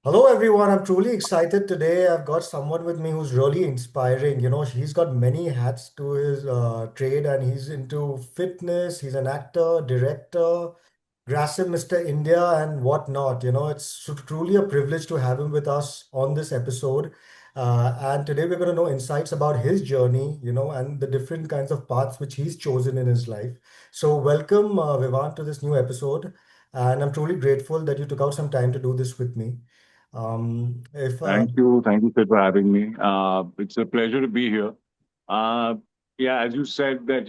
Hello, everyone. I'm truly excited today. I've got someone with me who's really inspiring. He's got many hats to his trade and he's into fitness. He's an actor, director, Grasim, Mr. India, and whatnot. It's truly a privilege to have him with us on this episode. And today we're going to know insights about his journey, and the different kinds of paths which he's chosen in his life. So, welcome, Vivan, to this new episode. And I'm truly grateful that you took out some time to do this with me. If Thank you, Sid, for having me. It's a pleasure to be here. Uh, yeah, as you said that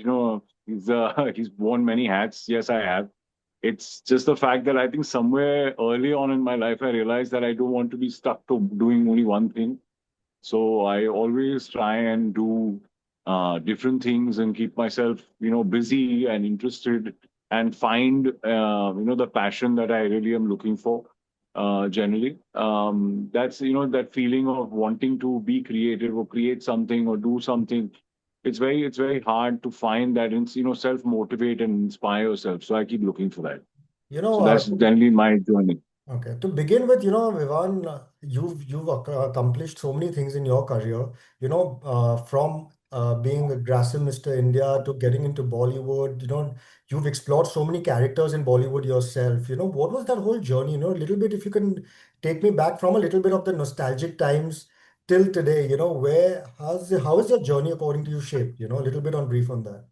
he's he's worn many hats. Yes, I have. It's just the fact that I think somewhere early on in my life I realized that I don't want to be stuck to doing only one thing. So I always try and do different things and keep myself busy and interested and find the passion that I really am looking for. Generally, that's that feeling of wanting to be creative or create something or do something. It's very hard to find that and self motivate and inspire yourself. So I keep looking for that. you So know, that's generally my journey. Okay, to begin with, Vivan, you've accomplished so many things in your career. From being a Grasim Mr. India to getting into Bollywood. You've explored so many characters in Bollywood yourself. What was that whole journey? A little bit, if you can take me back from a little bit of the nostalgic times till today. How is your journey according to you shaped? A little bit on brief on that.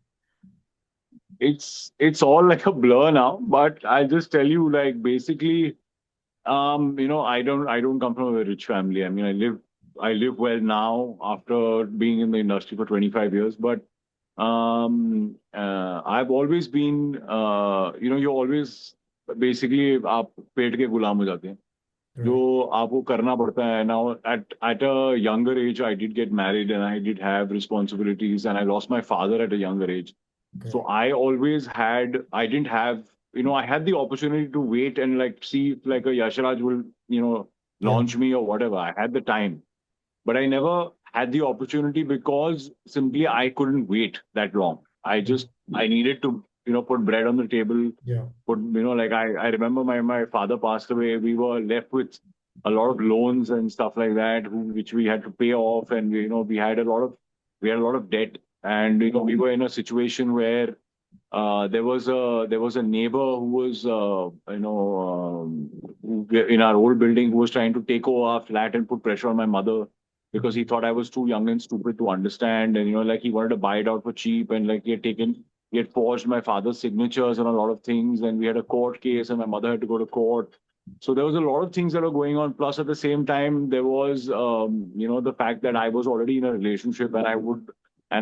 It's all like a blur now, but I'll just tell you like basically I don't come from a very rich family. I mean, I live well now after being in the industry for 25 years, but I've always been you're always basically आप पेट के गुलाम हो जाते हैं जो Right. आपको करना पड़ता है now at a younger age I did get married and I did have responsibilities and I lost my father at a younger age. So Okay. I always had, I didn't have, I had the opportunity to wait and like see if like a Yashraj will, Yeah. launch me or whatever. I had the time, but I never had the opportunity because simply I couldn't wait that long. I needed to, put bread on the table, Yeah. like I remember my father passed away. We were left with a lot of loans and stuff like that, which we had to pay off. And, we had a lot of debt. And, we were in a situation where there was a neighbor who was in our old building who was trying to take over our flat and put pressure on my mother because he thought I was too young and stupid to understand, and like he wanted to buy it out for cheap, and like he had forged my father's signatures on a lot of things, and we had a court case and my mother had to go to court. So there was a lot of things that were going on. Plus, at the same time, there was, the fact that I was already in a relationship and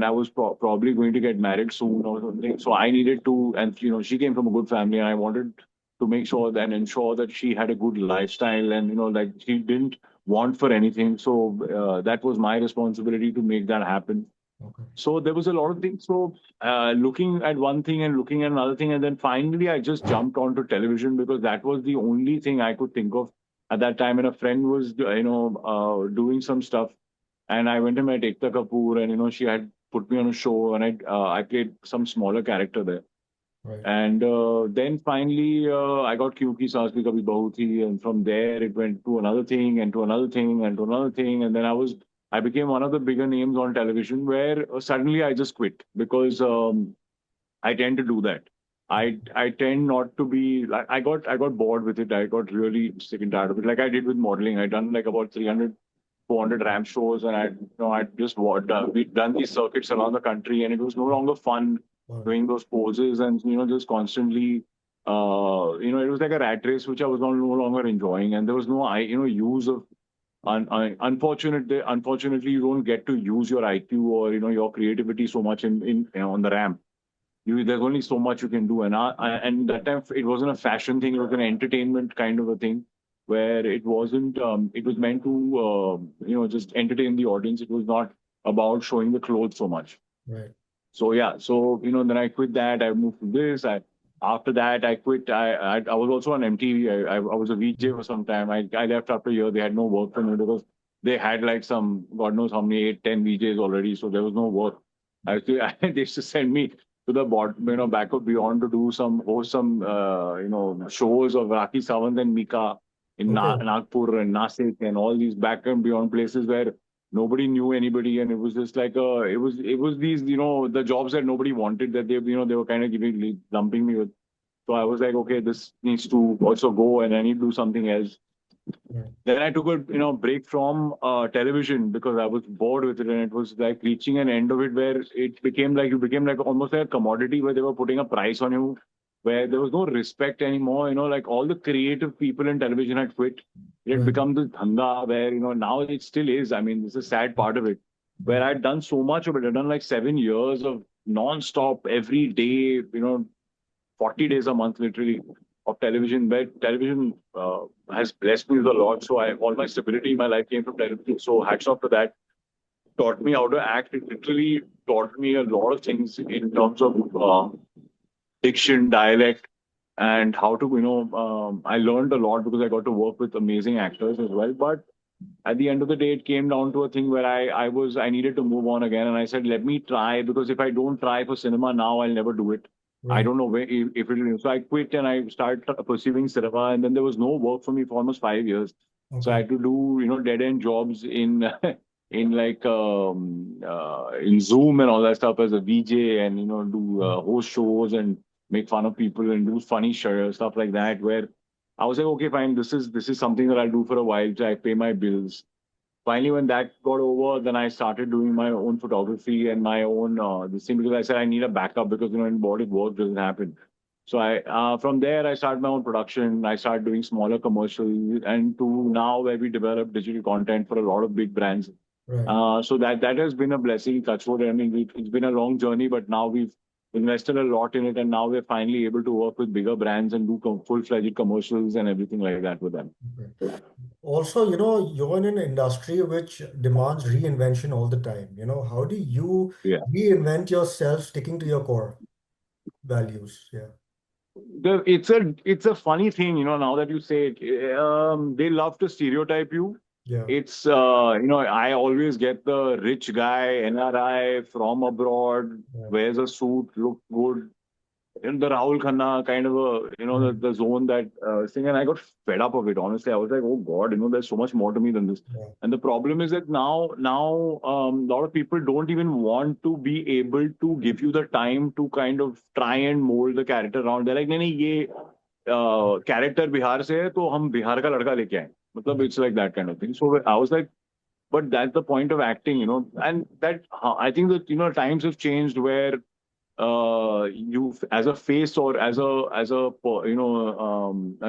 I was probably going to get married soon or something. So I needed to, and she came from a good family, and I wanted to make sure and ensure that she had a good lifestyle, and like she didn't want for anything. So that was my responsibility to make that happen. Okay. So there was a lot of things. So looking at one thing and looking at another thing, and then finally I just jumped onto television because that was the only thing I could think of at that time. And a friend was, doing some stuff, and I went and met Ekta Kapoor, and she had put me on a show, and I played some smaller character there. Right. And then finally, I got Kyunki Saas Bhi Kabhi Bahu Thi, and from there it went to another thing and to another thing and to another thing, and then I became one of the bigger names on television. Where suddenly I just quit because I tend to do that. I tend not to be like I got bored with it. I got really sick and tired of it. Like I did with modeling. I done like about 300, 400 ramp shows, and I just we'd done these circuits around the country, and it was no longer fun Right. doing those poses and just constantly. It was like a rat race, which I was no longer enjoying, and there was no use of. Unfortunately, you don't get to use your IQ or your creativity so much in on the ramp. There's only so much you can do, and that time it wasn't a fashion thing; it was an entertainment kind of a thing, where it wasn't. It was meant to just entertain the audience. It was not about showing the clothes so much. Right. So yeah, so then I quit that. I moved to this. After that I quit. I was also on MTV. I was a VJ for some time. I left after a year. They had no work for me because they had like some God knows how many 8, 10 VJs already. So there was no work. They used to send me to the back of Beyond to do some host some shows of Raki Sawant and Mika. in Okay. Nagpur and Nasik and all these back and beyond places where nobody knew anybody, and it was just like it was these the jobs that nobody wanted, that they were kind of lumping me with. So I was like, okay, this needs to also go, and I need to do something else. Right. Then I took a break from television because I was bored with it, and it was like reaching an end of it where it became like almost like a commodity where they were putting a price on you, where there was no respect anymore. Like all the creative people in television had quit. It had Right. become this dhanda where now it still is. I mean, this is a sad part of it. Where Right. I'd done so much of it. I'd done like 7 years of non-stop every day. 40 days a month literally of television, where television has blessed me with a lot. So all my stability in my life came from television. So hats off to that. Taught me how to act. It literally taught me a lot of things in terms of diction, dialect, and how to, I learned a lot because I got to work with amazing actors as well. But at the end of the day, it came down to a thing where I needed to move on again, and I said, let me try, because if I don't try for cinema now, I'll never do it. I Right. don't know if it will. So I quit and I started pursuing cinema, and then there was no work for me for almost 5 years. So I Okay. had to do dead end jobs in in like in Zoom and all that stuff as a VJ, and do Right. host shows and make fun of people and do funny stuff like that, where I was like, okay, fine, this is something that I'll do for a while till I pay my bills. Finally, when that got over, then I started doing my own photography and my own this thing, because I said I need a backup, because in body work doesn't happen. So I from there I started my own production. I started doing smaller commercials, and to now where we develop digital content for a lot of big brands. Right. So that has been a blessing, touchwood. I mean, it's been a long journey, but now we've invested a lot in it, and now we're finally able to work with bigger brands and do full-fledged commercials and everything like that with them. Okay. Also, you're in an industry which demands reinvention all the time. How do you Yeah. reinvent yourself sticking to your core values? Yeah. It's a funny thing, now that you say it. They love to stereotype you. Yeah. It's I always get the rich guy, NRI from abroad, Yeah. wears a suit, look good, in the Rahul Khanna kind of a, Right. the zone that thing. And I got fed up of it. Honestly, I was like, oh God, there's so much more to me than this. Yeah. And the problem is that now, a lot of people don't even want to be able to give you the time to kind of try and mold the character around. They're like, नहीं नहीं ये character Bihar से है, तो हम बिहार का लड़का लेके आए. मतलब Right. it's like that kind of thing. So I was like, but that's the point of acting. And that I think that times have changed where you as a face or as a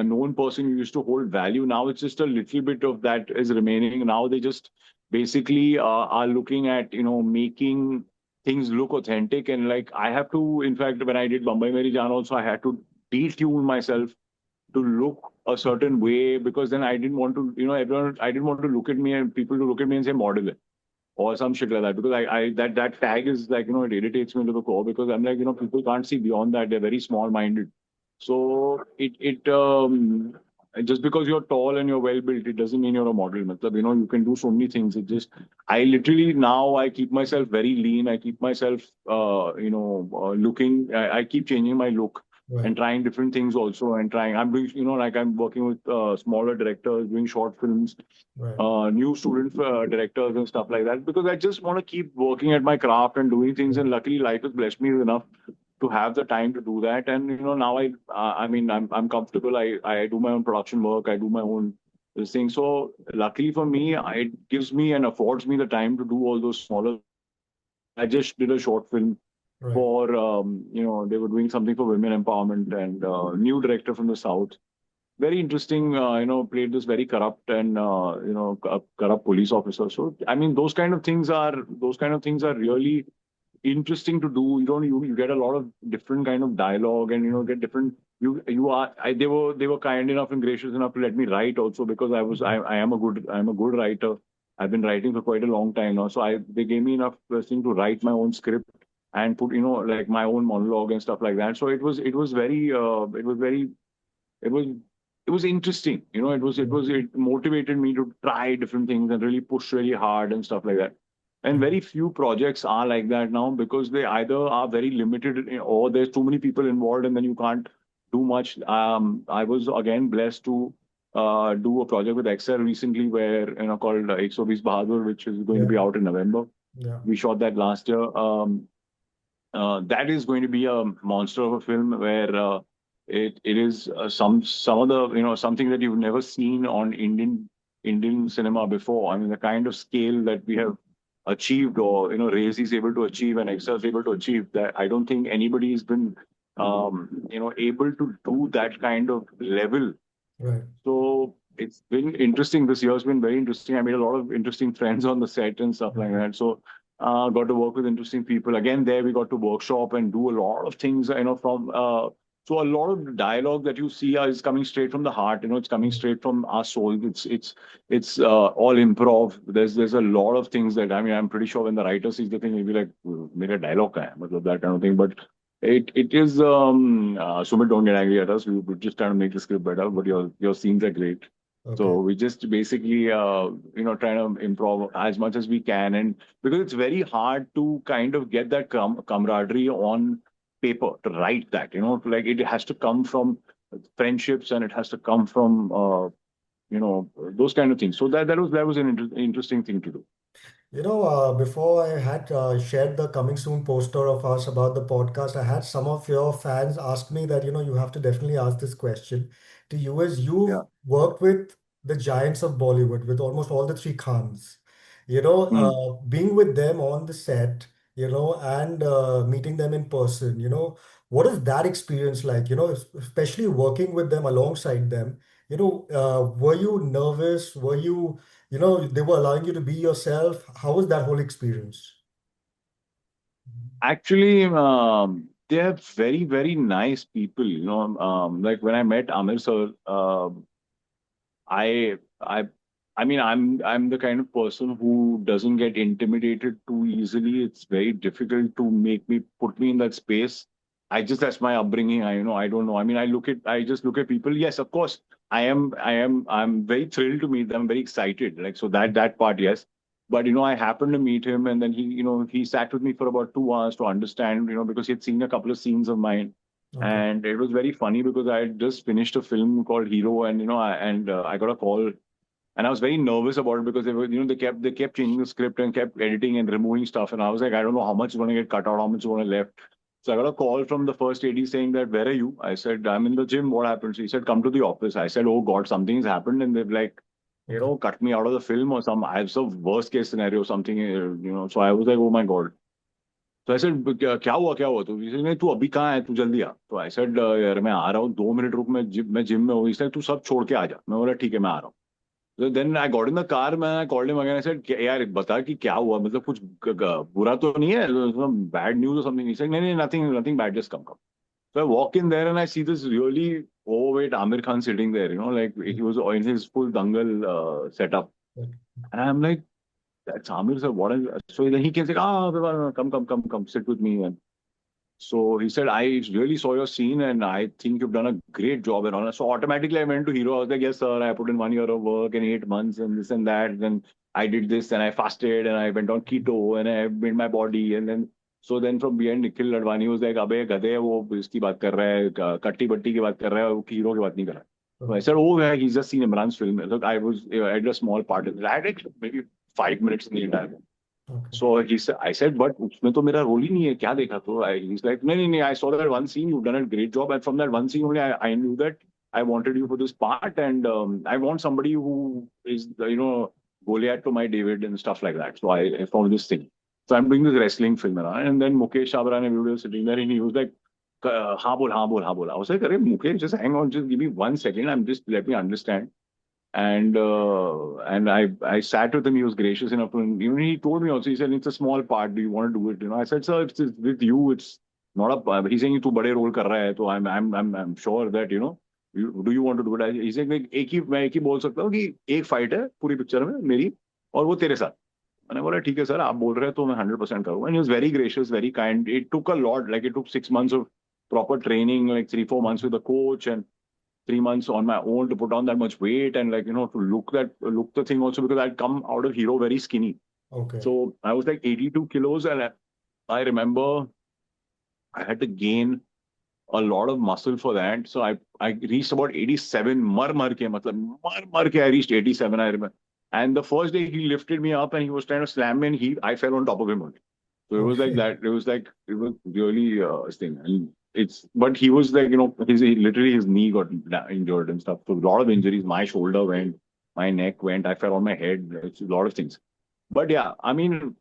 known person, you used to hold value. Now it's just a little bit of that is remaining. Now they just basically are looking at making things look authentic. And like I have to, in fact, when I did Bombay Meri Jaan also, I had to detune myself to look a certain way, because then I didn't want to, everyone, I didn't want to look at me and people to look at me and say model or some shit like that, because I that tag is like it irritates me to the core, because I'm like people can't see beyond that. They're very small minded. So it just because you're tall and you're well built, it doesn't mean you're a model. Matlab, you can do so many things. It just I literally now I keep myself very lean. I keep myself looking. I keep changing my look Right. and trying different things also, and trying. I'm doing like I'm working with smaller directors, doing short films, Right. new student directors and stuff like that, because I just want to keep working at my craft and doing things. Right. And luckily, life has blessed me enough to have the time to do that. And now I mean, I'm comfortable. I do my own production work. I do my own this thing. So luckily for me, it gives me and affords me the time to do all those smaller. I just did a short film Right. for they were doing something for women empowerment, and new director from the south, very interesting. Played this very corrupt and corrupt police officer. So I mean, those kind of things are really interesting to do. You get a lot of different kind of dialogue, and get different. They were kind enough and gracious enough to let me write also, because I am a good writer. I've been writing for quite a long time now. So they gave me enough thing to write my own script and put like my own monologue and stuff like that. So it was it was interesting. It motivated me to try different things and really push really hard and stuff like that. And Right. very few projects are like that now, because they either are very limited, or there's too many people involved and then you can't do much. I was again blessed to do a project with XL recently, where called 120 Bahadur, which is going to Yeah, be out in November. yeah, We shot that last year. That is going to be a monster of a film where it is some of the something that you've never seen on Indian cinema before. I mean, the kind of scale that we have achieved, or Reyes is able to achieve and Excel is able to achieve, that I don't think anybody has been able to do that kind of level. right. So it's been interesting. This year's been very interesting. I made a lot of interesting friends on the set and stuff like Okay. that. So got to work with interesting people. Again, there we got to workshop and do a lot of things. From so a lot of the dialogue that you see is coming straight from the heart. It's coming Mm. straight from our soul. It's all improv. There's a lot of things that, I mean, I'm pretty sure when the writer sees the thing, he'll be like, "मेरा dialogue का है?" मतलब that kind of thing. But it is Sumit, don't get angry at us. We're just trying to make the script better, but your scenes are great. Okay. So we just basically trying to improv as much as we can, and because it's very hard to kind of get that camaraderie on paper, to write that, like it has to come from friendships, and it has to come from those kind of things. So that was an interesting thing to do. Before I had shared the coming soon poster of us about the podcast, I had some of your fans ask me that, you have to definitely ask this question to you, as you've Yeah. worked with the giants of Bollywood, with almost all the three Khans. Hmm. Being with them on the set, and meeting them in person, what is that experience like? Especially working with them alongside them. Were you nervous? Were you? They were allowing you to be yourself. How was that whole experience? Actually, they're very, very nice people. Like when I met Amir sir, I, I, I mean, I'm the kind of person who doesn't get intimidated too easily. It's very difficult to put me in that space. That's my upbringing. I don't know. I mean, I just look at people. Yes, of course, I'm very thrilled to meet them. I'm very excited. Like, so that part, yes. But I happened to meet him, and then he sat with me for about 2 hours to understand, because he had seen a couple of scenes of mine, Okay. and it was very funny because I had just finished a film called Hero, and I got a call, and I was very nervous about it because they kept changing the script and kept editing and removing stuff, and I was like, I don't know how much is going to get cut out, how much is going to left. So I got a call from the first AD saying that, where are you? I said, I'm in the gym. What happened? So he said, come to the office. I said, oh God, something's happened, and they've like, Okay. cut me out of the film or some. I have some worst case scenario, something. So I was like, oh my God. तो ऐसे क्या हुआ तो इसे नहीं, तू अभी कहाँ है, तू जल्दी आ. तो आई सेड, यार मैं आ रहा हूँ, 2 मिनट रुक, मैं जिम में हूँ. इसने, तू सब छोड़ के आ जा. मैं बोला ठीक है, मैं आ रहा हूँ. So then I got in the car, मैं called him again. I said, यार बता कि क्या हुआ, मतलब कुछ बुरा तो नहीं है, some bad news or something. He said, नहीं नहीं, nothing bad, just come. So I walk in there and I see this really overweight Amir Khan sitting there, like he was in his full dangal setup. Okay. And I'm like, that's Amir sir, what is. So then he came, say, come, sit with me. And so he said, I really saw your scene and I think you've done a great job and all. So automatically I went to Hero. I was like, yes, sir, I put in 1 year of work and 8 months and this and that. Then I did this and I fasted and I went on keto and I made my body. And then, so then from behind, Nikhil Ladwani was like, अबे गधे वो इसकी बात कर रहा है, कट्टी बट्टी की बात कर रहा है, वो हीरो की बात नहीं कर रहा है. So I Okay. said, oh yeah, he's just seen Imran's film. Look, I had a small part in it. I had like maybe 5 minutes in the entire. Okay. So I said, but उसमें तो मेरा role ही नहीं है, क्या देखा? तो he's like, नहीं नहीं नहीं, I saw that one scene, you've done a great job, and from that one scene only, I knew that I wanted you for this part, and I want somebody who is, Goliath to my David and stuff like that. So I found this thing. So I'm doing this wrestling film, and then Mukesh Chabra and everybody was sitting there, and he was like, हाँ बोल, हाँ बोल, हाँ बोल. I was like, अरे Mukesh, just hang on, just give me 1 second, I'm just let me understand. And I sat with him. He was gracious enough to, even he told me also. He said, "It's a small part. Do you want to do it?" I said, "Sir, it's with you. It's not a." He's saying, "तू बड़े role कर रहा है, तो I'm sure that do you want to do it?" He's saying, like, मैं एक ही बोल सकता हूँ कि एक फाइट है पूरी पिक्चर में मेरी और वो तेरे साथ. मैंने बोला ठीक है सर, आप बोल रहे हैं तो मैं 100% करूँगा. And he was very gracious, very kind. It took a lot. Like it took 6 months of proper training, like 3 4 months with a coach, and 3 months on my own to put on that much weight, and like to look the thing also, because I'd come out of Hero very skinny. Okay. So I was like 82 kilos, and I remember I had to gain a lot of muscle for that. So I reached about 87, mar ke I reached 87, I remember. And the first day he lifted me up and he was trying to slam me and I fell on top of him only. So it was like Okay. that. It was really a thing. And but he was like, literally his knee got injured and stuff. So a lot of injuries. My shoulder went, my neck went, I fell on my head. It's a lot of things. But yeah, I mean,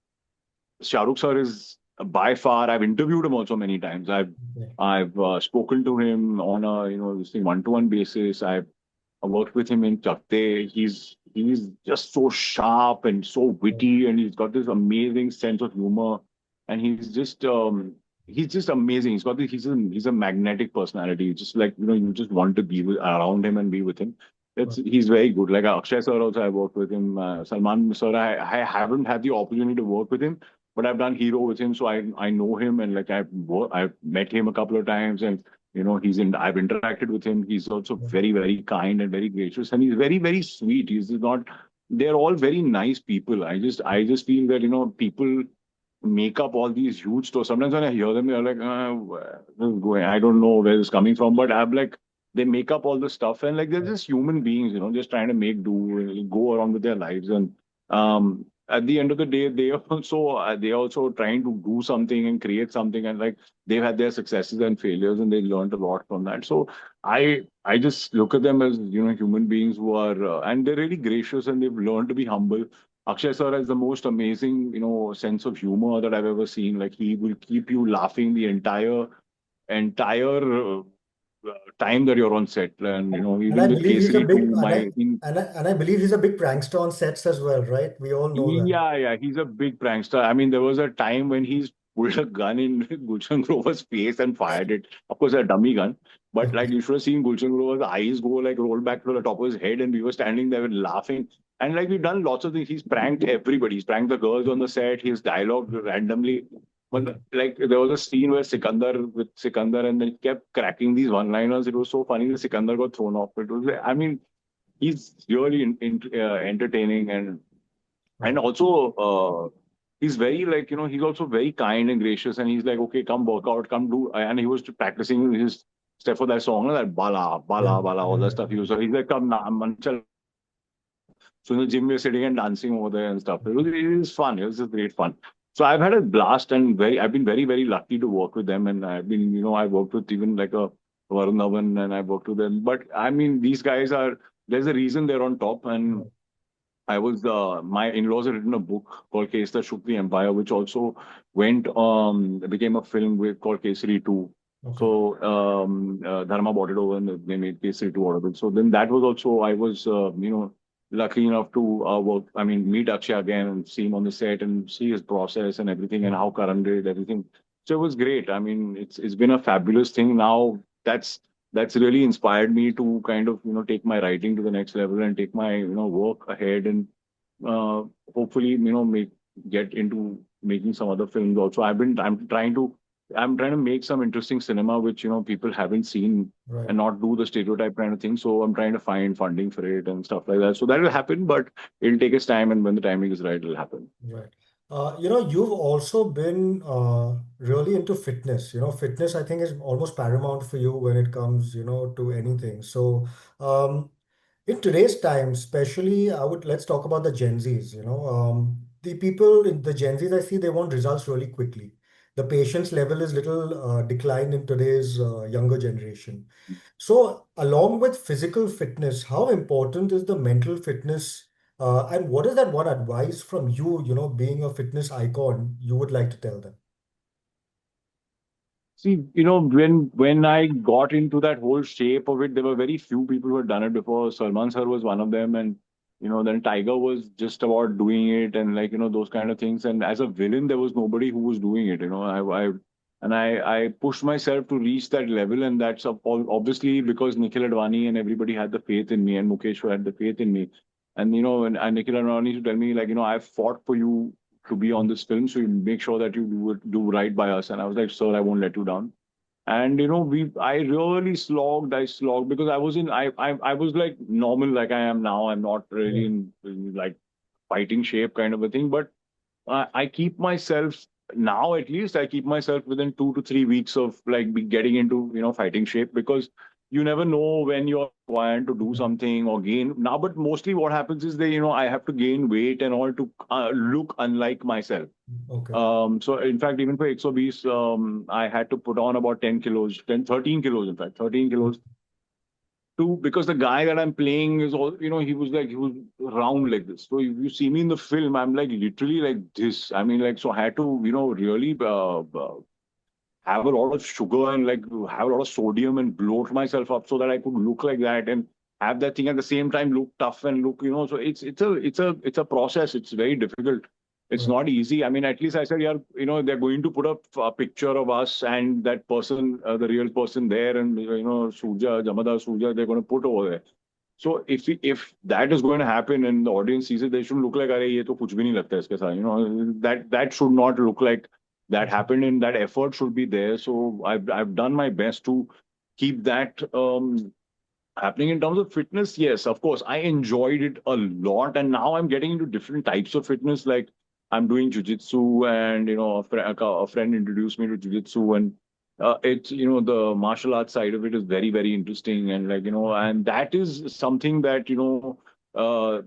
Shahrukh sir is by far. I've interviewed him also many times. Okay. I've spoken to him on a this thing one-to-one basis. I worked with him in Chakte. He's just so sharp and so Right. witty, and he's got this amazing sense of humor, and he's just amazing. He's a magnetic personality. Just like you just want to be around him and be with him. Right. He's very good. Like Akshay sir also, I worked with him. Salman sir, I haven't had the opportunity to work with him, but I've done Hero with him, so I know him, and like I've met him a couple of times, and I've interacted with him. He's also Right. very, very kind and very gracious, and he's very, very sweet. He's not. They're all very nice people. I just feel that people make up all these huge stories. Sometimes when I hear them, they're like, where this is going. I don't know where it's coming from, but I'm like, they make up all the stuff, and like they're Right. just human beings, just trying to make do, and go around with their lives, and at the end of the day, they also trying to do something and create something, and like they've had their successes and failures, and they learned a lot from that. So I just look at them as human beings who are and they're really gracious, and they've learned to be humble. Akshay sir has the most amazing, sense of humor that I've ever seen. Like he will keep you laughing the entire time that you're on set, and And even I with believe he's a Kesari big 2, and I my in and I, and I believe he's a big prankster on sets as well, right? We all know that. Yeah, yeah, he's a big prankster. I mean, there was a time when he's pulled a gun in Gulshan Grover's face and fired it. Of course, a dummy gun, but like you should have seen Gulshan Grover's eyes go like roll back to the top of his head, and we were standing there laughing. And like we've done lots of things. He's pranked everybody. He's pranked the girls on the set. He's dialogue randomly. Okay. But like there was a scene where Sikandar, and then he kept cracking these one-liners. It was so funny that Sikandar got thrown off. It was, I mean, he's really entertaining, and Right. also he's very like he's also very kind and gracious, and he's like, okay, come work out, come do. And he was practicing his step for that song, that bala Yeah. bala bala, all that Yeah. stuff. He's like, come na manchal. So in the gym we're sitting and dancing over there and stuff. It was fun. It was just great fun. So I've had a blast, and I've been very, very lucky to work with them. And I've been I worked with even like a Varun Dhawan, and I worked with them. But I mean, these guys are, there's a reason they're on top. And Right. my in-laws had written a book called Case That Shook the Empire, which also became a film called Kesari 2. Okay. So Dharma bought it over, and they made Kesari 2 out of it. So then that was also, I was, lucky enough to meet Akshay again and see him on the set and see his process and everything, and Right. how Karan did everything. So it was great. I mean, it's been a fabulous thing. Now that's really inspired me to kind of take my writing to the next level and take my work ahead, and uh, hopefully make get into making some other films also. I'm trying to make some interesting cinema which people haven't seen, Right. and not do the stereotype kind of thing. So I'm trying to find funding for it and stuff like that, so that will happen, but it'll take its time, and when the timing is right, it'll happen. Right. You've also been really into fitness. Fitness, I think, is almost paramount for you when it comes, to anything. So, in today's time, especially, let's talk about the Gen Zs. The people in the Gen Zs, I see they want results really quickly. The patience level is little declined in today's younger generation. So, along with physical fitness, how important is the mental fitness? And what is that one advice from you, being a fitness icon, you would like to tell them? See, when I got into that whole shape of it, there were very few people who had done it before. Salman sir was one of them, and then Tiger was just about doing it, and like those kind of things. And as a villain, there was nobody who was doing it. I pushed myself to reach that level, and that's obviously because Nikhil Advani and everybody had the faith in me, and Mukesh had the faith in me, and and Nikhil Advani to tell me, like, I've fought for you to be on this film, so you make sure that you do right by us. And I was like, sir, I won't let you down. And I really I slogged, because I was like normal, like I am now. I'm not really Right. in like fighting shape kind of a thing, but I keep myself now at least I keep myself within 2 to 3 weeks of like getting into fighting shape, because you never know when you're required to do something or gain now. But mostly what happens is that I have to gain weight and all to look unlike myself. Okay. So in fact, even for exobese, I had to put on about 10 kilos, 10, 13 kilos, in fact, 13 kilos to, because the guy that I'm playing is all, he was round like this. So if you see me in the film, I'm like literally like this. I mean, like, so I had to, really have a lot of sugar and like have a lot of sodium and bloat myself up so that I could look like that and have that thing at the same time look tough and look, so it's a process. It's very difficult. It's Right. not easy. I mean, at least I said, yeah, they're going to put up a picture of us and that person, the real person there, and Suja, Jamada Suja, they're going to put over there. So if that is going to happen and the audience sees it, they shouldn't look like, "Arey, ye to kuch bhi nahi lagta iske saath." That should not look like that Okay. happened, and that effort should be there. So I've done my best to keep that happening. In terms of fitness, yes, of course, I enjoyed it a lot, and now I'm getting into different types of fitness. Like I'm doing jujitsu, and a friend introduced me to jujitsu, and it's the martial arts side of it is very very interesting, and like and that is something that uh,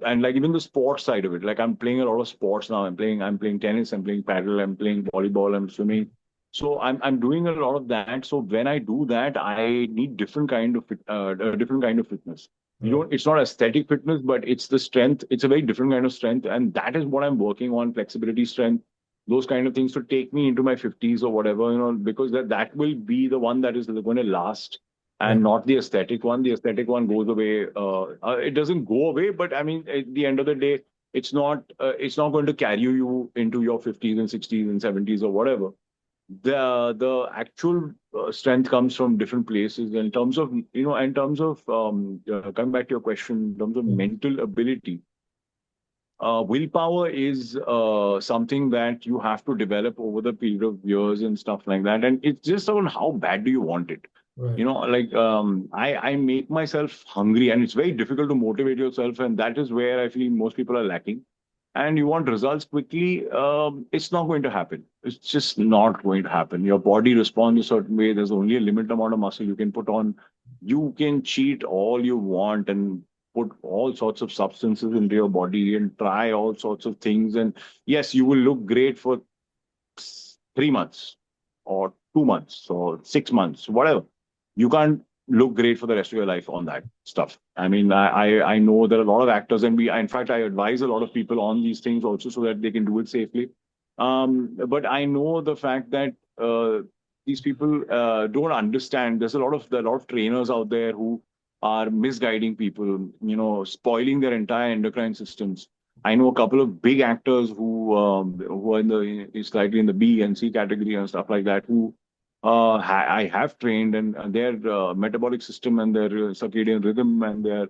and like even the sports side of it. Like I'm playing a lot of sports now. I'm playing tennis, I'm playing paddle, I'm playing volleyball, I'm swimming. So I'm doing a lot of that. So when I do that, I need different kind of fitness. You Right. don't. It's not aesthetic fitness, but it's the strength. It's a very different kind of strength, and that is what I'm working on: flexibility, strength, those kind of things to take me into my 50s or whatever. Because that will be the one that is going to last, and Right. not the aesthetic one. The aesthetic one goes away. It doesn't go away, but I mean, at the end of the day, it's not going to carry you into your 50s and 60s and 70s or whatever. The actual strength comes from different places. In terms of coming back to your question, in terms of Yeah. mental ability, willpower is something that you have to develop over the period of years and stuff like that, and it's just on how bad do you want it. Right. Like I make myself hungry, and it's very difficult to motivate yourself, and that is where I feel most people are lacking. And you want results quickly, it's not going to happen. It's just not going to happen. Your body responds a certain way. There's only a limited amount of muscle you can put on. You can cheat all you want and put all sorts of substances into your body and try all sorts of things. And yes, you will look great for 3 months or 2 months or 6 months, whatever. You can't look great for the rest of your life on that stuff. I mean, I know there are a lot of actors, and in fact, I advise a lot of people on these things also so that they can do it safely. But I know the fact that these people don't understand. There are a lot of trainers out there who are misguiding people, spoiling their entire endocrine systems. I know a couple of big actors who are slightly in the B and C category and stuff like that, who I have trained, and their metabolic system and their circadian rhythm and their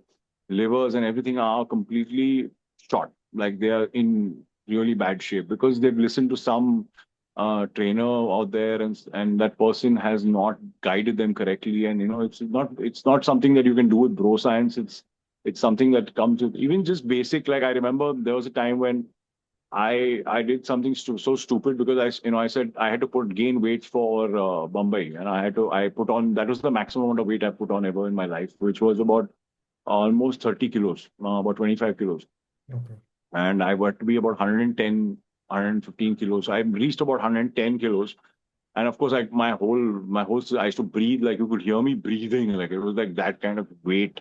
livers and everything are completely shot. Like they are in really bad shape because they've listened to some trainer out there, and that person has not guided them correctly. And it's not something that you can do with bro science. It's something that comes with even just basic. Like I remember there was a time when I did something so stupid because I said I had to gain weight for Bombay, and I put on, that was the maximum amount of weight I put on ever in my life, which was about almost 30 kilos, about 25 kilos, Okay. and I got to be about 110, 115 kilos. So I reached about 110 kilos, and of course, like my whole I used to breathe, like you could hear me breathing, like it was like that kind of weight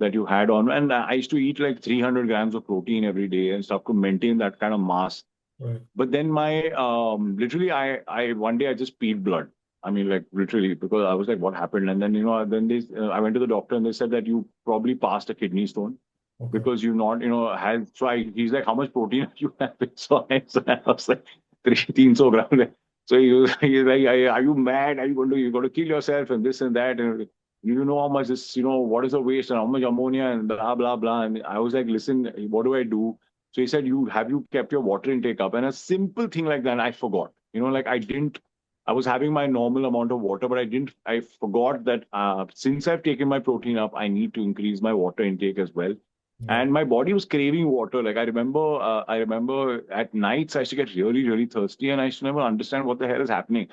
that you had on. And I used to eat like 300 grams of protein every day and stuff to maintain that kind of mass. Right. But then my literally I one day I just peed blood. I mean, like literally, because I was like, what happened? And then I went to the doctor and they said that you probably passed a kidney stone Okay. because you not had. He's like, how much protein are you having? So I was like, 300 grams. So he's like, are you mad? Are you going to kill yourself and this and that? And you know how much this, what is the waste and how much ammonia and blah blah blah. And I was like, listen, what do I do? So he said, you kept your water intake up? And a simple thing like that, I forgot. Like I didn't. I was having my normal amount of water, but I didn't. I forgot that since I've taken my protein up, I need to increase my water intake as well. Yeah. and my body was craving water. Like I remember at nights I used to get really, really thirsty, and I used to never understand what the hell is happening.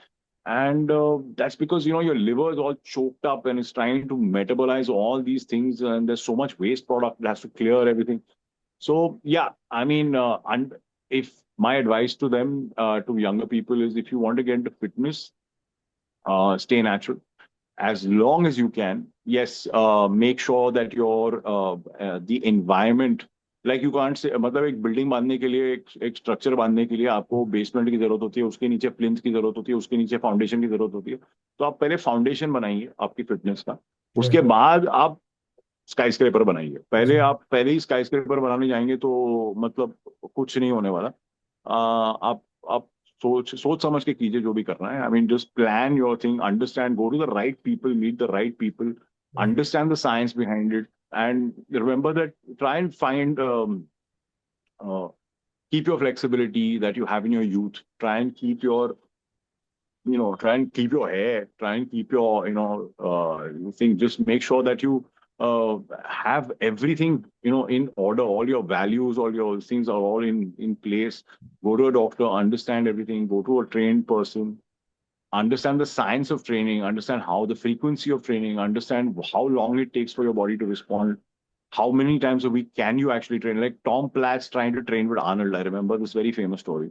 And that's because your liver is all choked up and it's trying to metabolize all these things, and there's so much waste product that has to clear everything. So yeah, I mean, if my advice to them, to younger people, is if you want to get into fitness, stay natural as long as you can. Yes, make sure that the environment, like you can't say, मतलब एक building बांधने के लिए एक structure बांधने के लिए आपको बेसमेंट की जरूरत होती है, उसके नीचे प्लिंथ की जरूरत होती है, उसके नीचे फाउंडेशन की जरूरत होती है। तो आप पहले फाउंडेशन बनाइए आपकी फिटनेस का, उसके Right. बाद आप स्काई स्क्रेपर बनाइए। पहले जी। आप पहले ही स्काई स्क्रेपर बनाने जाएंगे तो मतलब कुछ नहीं होने वाला। आप सोच सोच समझ के कीजिए जो भी करना है। I mean just plan your thing, understand, go to the right people, meet the right people, Right. understand the science behind it, and remember that try and find uh, keep your flexibility that you have in your youth. Try and keep your try and keep your hair, try and keep your thing. Just make sure that you have everything in order. All your values, all your things are all in place. Go to a doctor, understand everything. Go to a trained person, understand the science of training, understand how the frequency of training, understand how long it takes for your body to respond. How many times a week can you actually train? Like Tom Platz trying to train with Arnold. I remember this very famous story.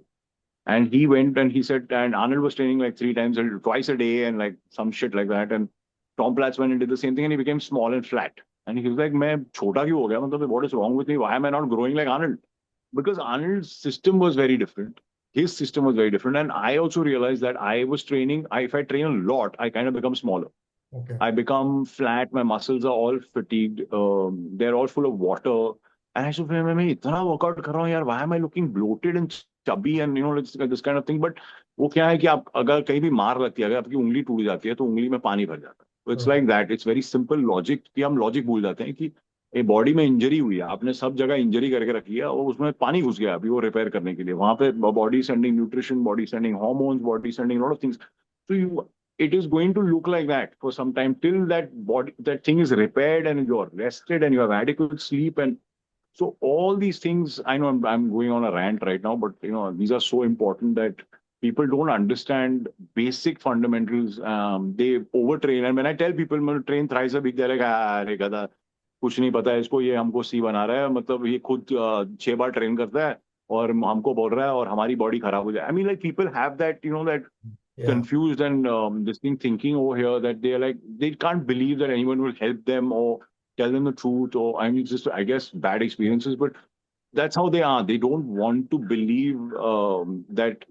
And he went and he said, and Arnold was training like three times, twice a day, and like some shit like that. And Tom Platz went and did the same thing, and he became small and flat. And he was like, "मैं छोटा क्यों हो गया? मतलब what is wrong with me? Why am I not growing like Arnold?" Because Arnold's system was very different. His system was very different, and I also realized that I was training. If I train a lot, I kind of become smaller. Okay. I become flat. My muscles are all fatigued. They're all full of water. And I said, मैं इतना workout कर रहा हूँ यार. Why am I looking bloated and chubby and this kind of thing? But वो क्या है कि आप अगर कहीं भी मार लगती है, अगर आपकी उंगली टूट जाती है तो उंगली में पानी भर जाता है। तो it's Right. Like that, it's very simple logic कि हम लॉजिक भूल जाते हैं कि ये बॉडी में इंजरी हुई है, आपने सब जगह इंजरी करके रखी है और उसमें पानी घुस गया अभी वो रिपेयर करने के लिए। वहां पे body sending nutrition, body sending hormones, body sending lot of things. So it is going to look like that for some time till that thing is repaired and you're rested and you have adequate sleep. And so all these things, I know I'm going on a rant right now, but these are so important that people don't understand basic fundamentals. They overtrain, and when I tell people I'm going to train thrice a week, they're like, "Ah, अरे गधा, कुछ नहीं पता है इसको, ये हमको सी बना रहा है, मतलब ये खुद 6 बार ट्रेन करता है और हमको बोल रहा है और हमारी बॉडी खराब हो जाए।" I mean, like people have that Yeah. confused and this thing thinking over here that they're like they can't believe that anyone will help them or tell them the truth, or I mean it's just I guess bad Yeah. experiences, but that's how they are. They don't want to believe that,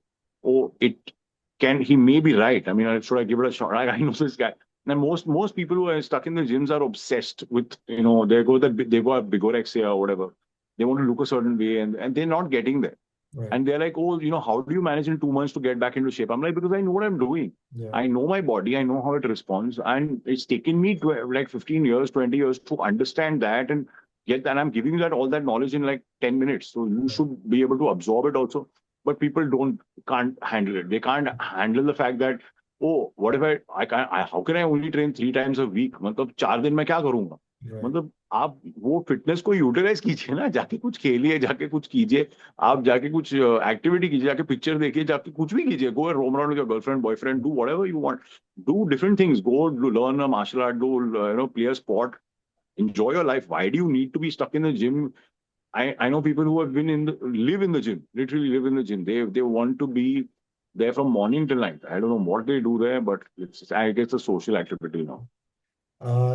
oh, it can, he may be right. I mean, should I give it a shot? I know this guy. And most people who are stuck in the gyms are obsessed with, they go have bigorexia or whatever. They want to look a certain way, and they're not getting there. Right. And they're like, oh, how do you manage in 2 months to get back into shape? I'm like, because I know what I'm doing. Yeah. I know my body. I know how it responds. And it's taken me like 15 years, 20 years to understand that and get that. And I'm giving you that all that knowledge in like 10 minutes. So you Right. should be able to absorb it also. But people can't handle it. They can't handle the fact that, oh, what if I can't, how can I only train 3 times a week? मतलब 4 दिन मैं क्या करूंगा? Right. मतलब आप वो fitness को utilise कीजिए ना, जाके कुछ खेलिए, जाके कुछ कीजिए, आप जाके कुछ एक्टिविटी कीजिए, जाके पिक्चर देखिए, जाके कुछ भी कीजिए, go roam around with your girlfriend boyfriend, do whatever you want, do different things, go learn a martial art, do play a sport, enjoy your life. Why do you need to be stuck in the gym? I know people who have been live in the gym, literally live in the gym. They want to be there from morning till night. I don't know what they do there, but I guess a social activity now.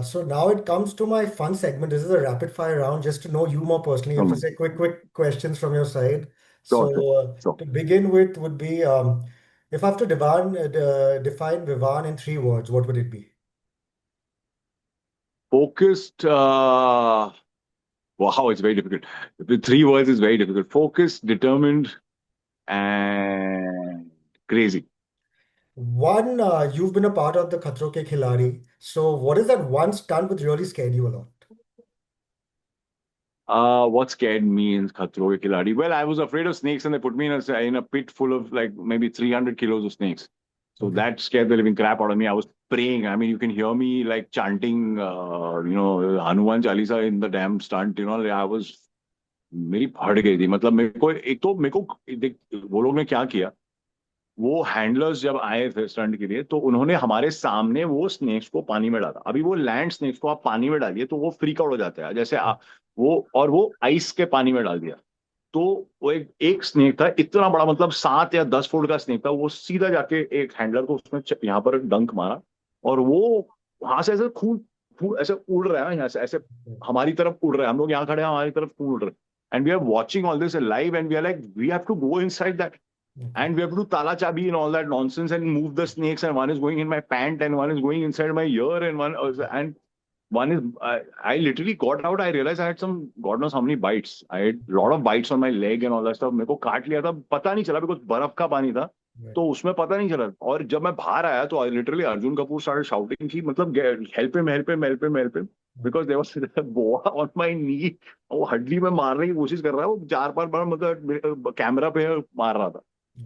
So now it comes to my fun segment. This is a rapid fire round just to know you more personally. If you Um, say quick questions from your side. sure, sure, So sure. to begin with would be if I have to define Vivan in 3 words, what would it be? Focused. Wow, it's very difficult. The 3 words is very difficult. Focused, determined, and crazy. One, you've been a part of the Khatro Ke Khiladi. So what is that one stunt which really scared you a lot? What scared me in Khatro Ke Khiladi? Well, I was afraid of snakes, and they put me in a pit full of like maybe 300 kilos of snakes. So Okay. that scared the living crap out of me. I was praying. I mean, you can hear me like chanting, Hanuman Chalisa in the damn stunt. I was मेरी फट गई थी मतलब मेरे को एक तो मेरे को देख वो लोग ने क्या किया वो हैंडलर्स जब आए थे स्टंट के लिए तो उन्होंने हमारे सामने वो स्नेक्स को पानी में डाला अभी वो लैंड स्नेक्स को आप पानी में डालिए तो वो फ्रीक आउट हो जाता है जैसे वो आइस के पानी में डाल दिया तो वो एक स्नेक था इतना बड़ा मतलब 7 या 10 फुट का स्नेक था वो सीधा जाके एक हैंडलर को उसने यहाँ पर डंक मारा और वो वहां से ऐसे खून खून ऐसे उड़ रहा है यहाँ से ऐसे हमारी तरफ उड़ रहा है हम लोग यहाँ खड़े हैं हमारी तरफ खून उड़ रहा है and we are watching all this live and we are like we have to go inside that Okay. and we have to do tala chabi and all that nonsense and move the snakes and one is going in my pant and one is going inside my ear and one is I literally got out. I realized I had some God knows how many bites. I had a lot of bites on my leg and all that stuff. मेरे को काट लिया था पता नहीं चला because बर्फ का पानी था Right. तो उसमें पता नहीं चला और जब मैं बाहर आया तो literally Arjun Kapoor started shouting कि मतलब help him Okay. because there was a boa on my knee वो हड्डी में मारने की कोशिश कर रहा है वो 4 5 बार मतलब कैमरा पे मार रहा था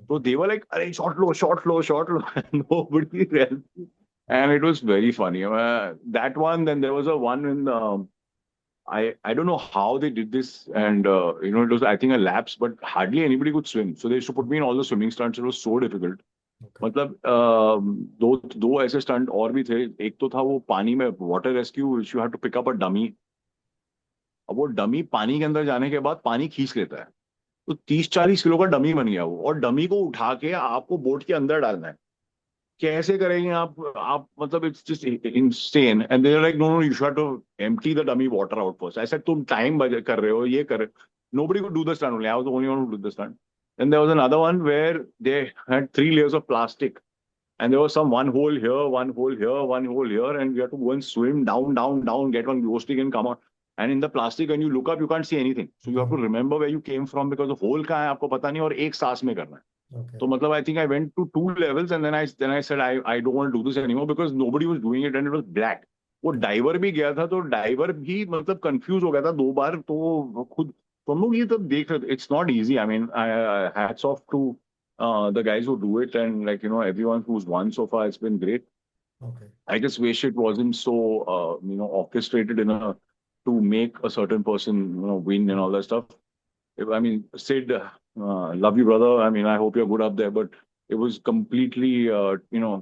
so Okay. they were like, "Arey, shot low." Nobody helped. And it was very funny. That one, then there was a one in I don't know how they did this, and it was I think a lapse, but hardly anybody could swim. So they used to put me in all the swimming stunts. It was so difficult. Okay. मतलब दो दो ऐसे stunt और भी थे एक तो था वो पानी में water rescue you have to pick up a dummy अब वो डमी पानी के अंदर जाने के बाद पानी खींच लेता है तो 30 40 किलो का डमी बन गया वो और डमी को उठा के आपको बोट के अंदर डालना है कैसे करेंगे आप मतलब it's just insane and they are like no no you should to empty the dummy water out first ऐसा तुम टाइम कर रहे हो ये कर nobody could do the stunt only I was the only one who did the stunt then there was another one where they had 3 layers of plastic and there was some one hole here, one hole here, one hole here, and you have to go and swim down, get one glow stick and come out. And in the plastic, when you look up, you can't see anything. So you have to Mhm. remember where you came from because the hole कहाँ है आपको पता नहीं और एक सांस में करना है. Okay. So मतलब I think I went to 2 levels and then I said I don't want to do this anymore because nobody was doing it and it was black. वो डाइवर भी गया था तो डाइवर भी मतलब कंफ्यूज हो गया था 2 बार तो वो खुद तो हम लोग ये तब देख रहे थे it's not easy I mean hats off to the guys who do it and everyone who's won so far it's been great. Okay. I just wish it wasn't so orchestrated in a to make a certain person win and all that stuff. I mean, Sid, love you, brother. I mean, I hope you're good up there, but it was completely, Right.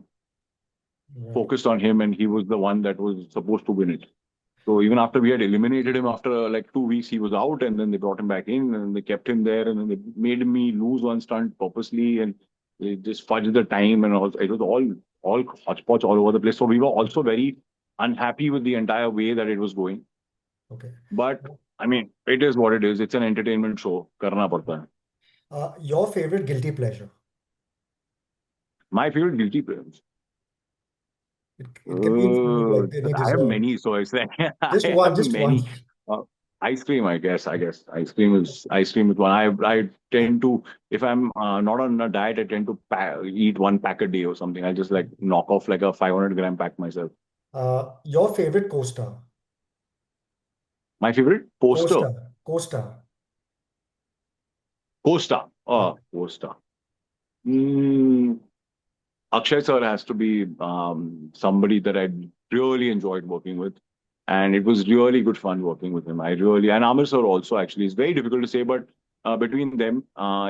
focused on him, and he was the one that was supposed to win it. So even after we had eliminated him after like 2 weeks, he was out, and then they brought him back in, and they kept him there, and then they made me lose one stunt purposely, and they just fudged the time, and all. It was all hodgepodge all over the place. So we were also very unhappy with the entire way that it was going. Okay. But I mean, it is what it is. It's an entertainment show. करना पड़ता है. Your favorite guilty pleasure? My favorite guilty pleasure. It can be like any I have dessert. many, so it's like I Just one, have just one. many. Uh, ice cream, I guess. Ice cream is one. I tend to if I'm not on a diet, I tend to eat one pack a day or something. I just like knock off like a 500 gram pack myself. Your favorite co-star? My favorite poster, Co-star. Co-star. Costa. Yeah. Costa. Mm, Akshay sir has to be somebody that I really enjoyed working with. And it was really good fun working with him. I really, and Amir sir also actually. It's very difficult to say, but between them,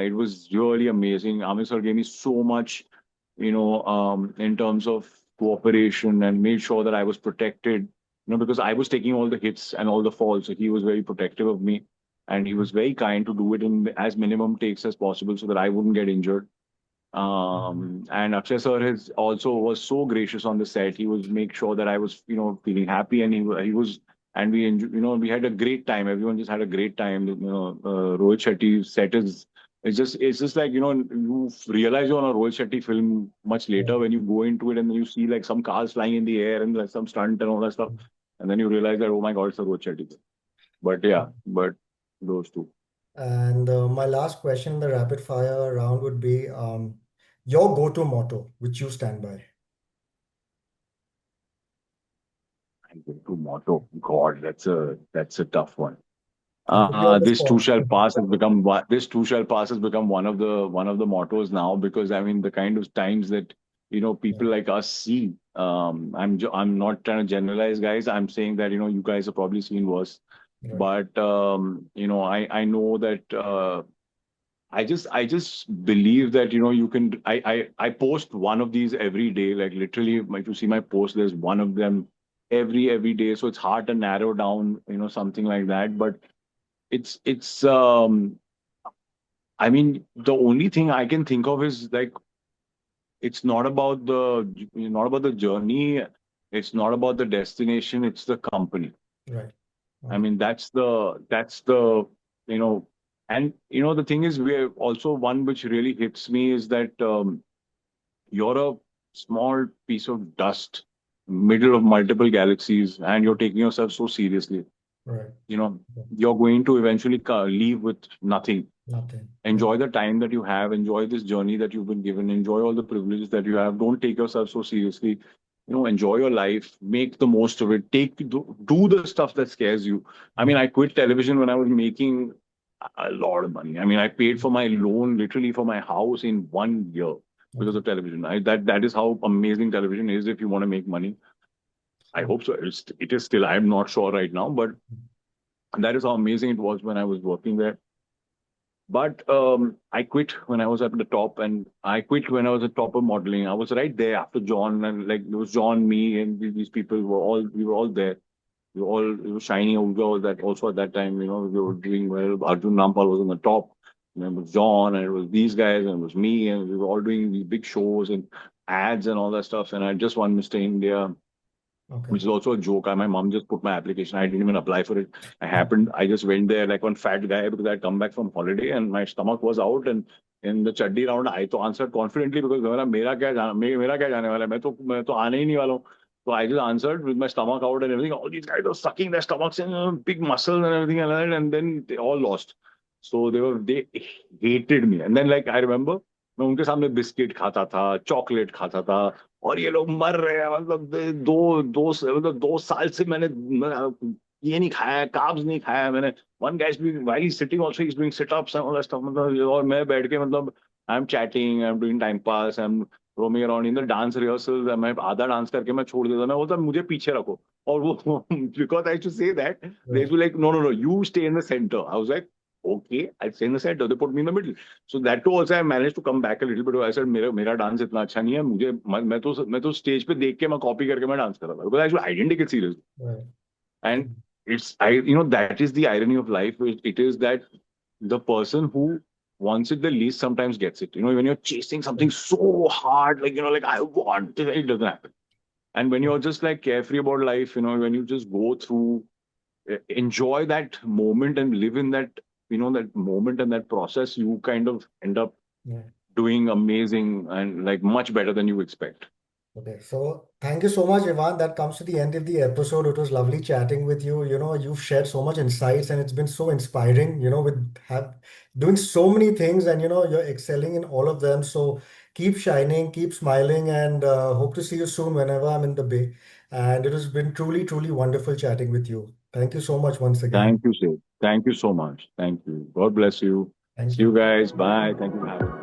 it was really amazing. Amir sir gave me so much, in terms of cooperation and made sure that I was protected, because I was taking all the hits and all the falls. So he was very protective of me. And he was very kind to do it in as minimum takes as possible so that I wouldn't get injured. And Akshay sir has also was so gracious on the set. He was make sure that I was, feeling happy, and he was, and we had a great time. Everyone just had a great time. Rohit Shetty's set is it's just like you realize you're on a Rohit Shetty film much Yeah. later when you go into it and then you see like some cars flying in the air and like some stunt and all that stuff, and then you realize that oh my God, it's a Rohit Shetty. But yeah, but those two. And my last question in the rapid fire round would be your go-to motto, which you stand by. And to motto, God, that's a tough one. I'm putting you on the This too spot. shall pass has become this too shall pass has become one of the mottos now because I mean the kind of times that people Right. like us see. I'm not trying to generalize, guys. I'm saying that you guys have probably seen worse, Right. but I know that. I just believe that you can. I post one of these every day. Like literally, if you see my post, there's one of them every day. So it's hard to narrow down something like that. But it's. I mean, the only thing I can think of is like it's not about the journey. It's not about the destination. It's the company. Right. I Okay. mean, that's the you know, and the thing is, we're also one which really hits me is that you're a small piece of dust, middle of multiple galaxies, and you're taking yourself so seriously. Right. You know, Okay. you're going to eventually leave with nothing. Nothing. Yeah. Enjoy the time that you have, enjoy this journey that you've been given, enjoy all the privileges that you have. Don't take yourself so seriously. Enjoy your life, make the most of it, do the stuff that scares you. I mean, Right. I quit television when I was making a lot of money. I mean, I paid for my loan literally for my house in 1 year because Okay. of television. That is how amazing television is if you want to make money. I So, hope so. It is still, I'm not sure right now, but that is how amazing it was when I was working there. But I quit when I was at the top, and I quit when I was at top of modeling. I was right there after John, and like there was John, me, and these people we were all there. We were shining. We were that also at that time. We were doing well. Arjun Rampal was on the top. And it was John, and it was these guys, and it was me, and we were all doing these big shows and ads and all that stuff. And I just won Mr. India, okay. which is also a joke. My mom just put my application. I didn't even apply for it. I just went there like one fat guy because I'd come back from holiday and my stomach was out. And in the chaddi round, I तो answered confidently because मेरा क्या जाने वाला है मैं तो आने ही नहीं वाला हूँ. So I just answered with my stomach out and everything. All these guys were sucking their stomachs and big muscles and everything like that. And then they all lost. So they hated me. And then like I remember मैं उनके सामने biscuit खाता था, chocolate खाता था, और ये लोग मर रहे हैं. मतलब मतलब 2 साल से ये नहीं खाया, कार्ब्स नहीं खाया मैंने. One guys while he sitting also he is doing sit ups and all that stuff. मतलब और मैं बैठ के मतलब I am chatting, I am doing time pass, I am roaming around in the dance rehearsal. मैं आधा dance करके मैं छोड़ देता. मैं बोलता मुझे पीछे रखो. और वो because I to say that they Right. To like no no no you stay in the centre. I was like okay, I'll stay in the center. They put me in the middle. So that too also I managed to come back a little bit. I said मेरा dance इतना अच्छा नहीं है. मैं तो stage पे देख के मैं कॉपी करके मैं डांस कर रहा था. Because actually I didn't take it seriously. Right. And that is the irony of life. It is that the person who wants it the least sometimes gets it. When you're chasing something so hard, like I want it, it doesn't happen. And when you're just like carefree about life, when you just go through, enjoy that moment and live in that moment and that process, you kind of end up Yeah. doing amazing and like much better than you expect. Okay, so thank you so much, Ivan. That comes to the end of the episode. It was lovely chatting with you. You've shared so much insights and it's been so inspiring, with doing so many things and you're excelling in all of them. So keep shining, keep smiling, and hope to see you soon whenever I'm in the Bay. And it has been truly, truly wonderful chatting with you. Thank you so much once again. Thank you, Sid. Thank you so much. Thank you. God bless you. Thank See you you. guys. Bye. Thank you for having me.